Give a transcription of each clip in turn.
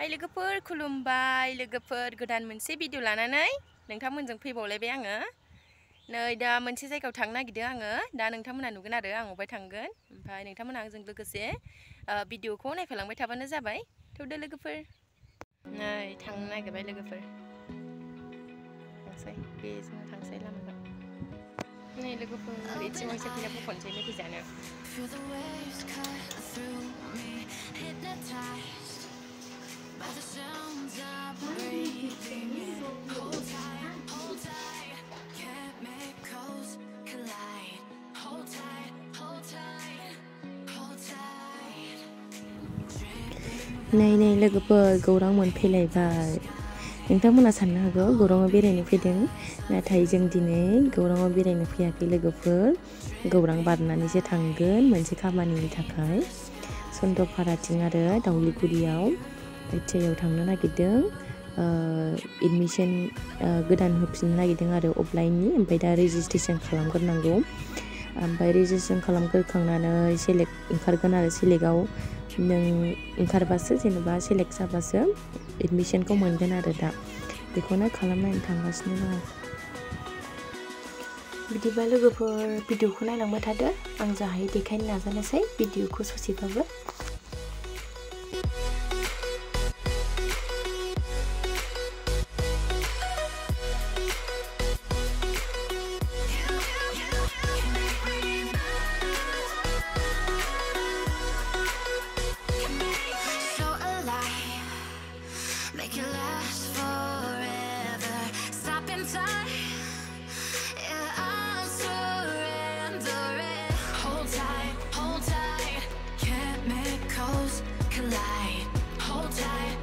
हाय लोगोफोर खुलुमबाय लोगोफोर गोदान मोनसे भिडिअ लानानै नोंथांमोनजों फैबावलायबाय आङो नै दा मोनसे जायगायाव थांनो नागिरदों आङो दा नोंथांमोना नुगोन आरो आं अबाय थांगोन ओमफ्राय नोंथांमोना आंजों लोगोसे भिडिअखौ नायफालांबाय थाबानो जाबाय थौदो लोगोफोर नै थांनो नागिरबाय लोगोफोर थांसै बेजों थांसै लामाखौ नै लोगोफोर इथिं एसे फैना बख'नोसै लोगो जानो By the sounds I'm breathing in. Hold tight, chemicals collide. Hold tight, hold tight, hold tight. Nay लोगोफोर गौरां मोनफैलायबाय नोंथांमोना साननो हागौ गौराङाव बेरायनो फैदों नाथाय जों दिनै गौराङाव बेरायनो फैयाखै लोगोफोर गौरां बारनानैसो थांगोन मोनसे खामानिनि थाखाय सन्दपाराथिं आरो दावलिगुरियाव ITI आव थांनो नागिरदों एडमिशन गोदान होफिननो नागिरदों आरो अफलाइननि ओमफ्राय दा रेजिस्ट्रेशन खालामग्रोनांगौ ओमफ्राय रेजिस्ट्रेशन खालामग्रोखांनानै सेलेक्ट ओंखारगोन आरो सेलेक्टआव नों ओंखारबासो जेनेबा सेलेक्ट जाबासो एडमिशनखौ मोनगोन आरो दा बेखौनो खालामनानै थांगासिनो दङ बिदिबा लोगोफोर भिडिअखौ नायलांबाय थादो आं जा हायो देखायनो नाजानोसै भिडिअखौ ससेबाबो Make it last forever. Stop in time. Yeah, I'm surrendering. Hold tight. Chemicals collide. Hold tight.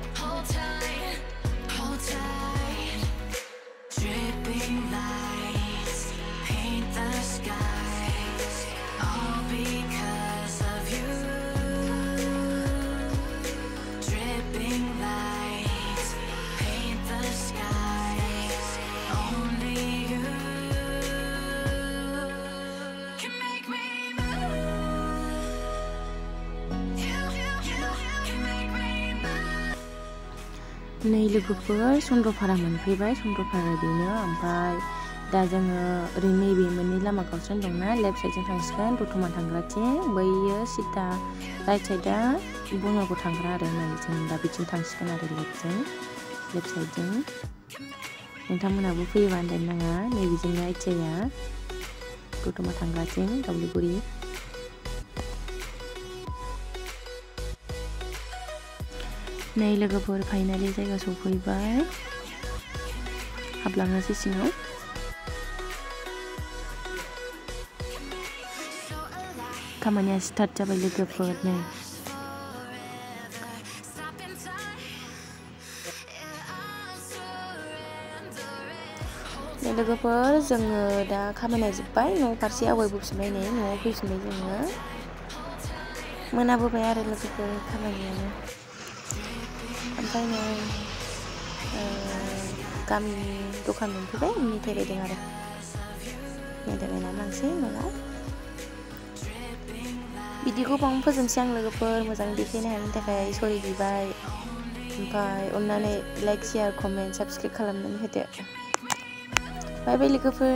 Dripping lights paint the skies. All because of you. Dripping lights. नै लोगोफोर चन्द्रपारा मोनफैबाय चन्द्रपारा बेनो ओमफ्राय दा जोङो ओरै नैबे मोननै लामा गावस्रानाय दंना लेफ्ट साइडजों थांसिगोन दतमा थांग्राथिं बैयो सिदा राइट साइडआ बङाइगाव थांग्रा आरो नै जों दा बिथिं थांसिगोन आरो लेफ्ट साइडजों नोंथांमोनाबो फैयोबा आन्दायनो नाङा नैबेजोंनो ITI आ दतमा थांग्राथिं दावलिगुरि नै लोगोफोर फाइनालि जायगा सफैबाय हाबलांनोसै सिङाव खामानिया स्टार्ट जाबाय लोगोफोर नै लोगोफोर जोङो दा खामानिया जोब्बाय न' फारसे आवगायबोफिनबाय नै न'आव फैफिनबाय जोङो मोनाबोबाय आरो लोगोफोर खामानियानो ओमफ्राय नै गामिनि दखान मोनफैबाय मेथाइ बायदों आरो मेथाइ बायनानै लांसै न'आव भिडिअखौ बावनो फोजोबनोसै आं लोगोफोर मोजां देखायनो हायिनि थाखाय सरि बिबाय ओमफ्राय अननानै लाइक शेयार कमेन्ट साबस्क्राइब खालामनानै होदो बाय बाय लोगोफोर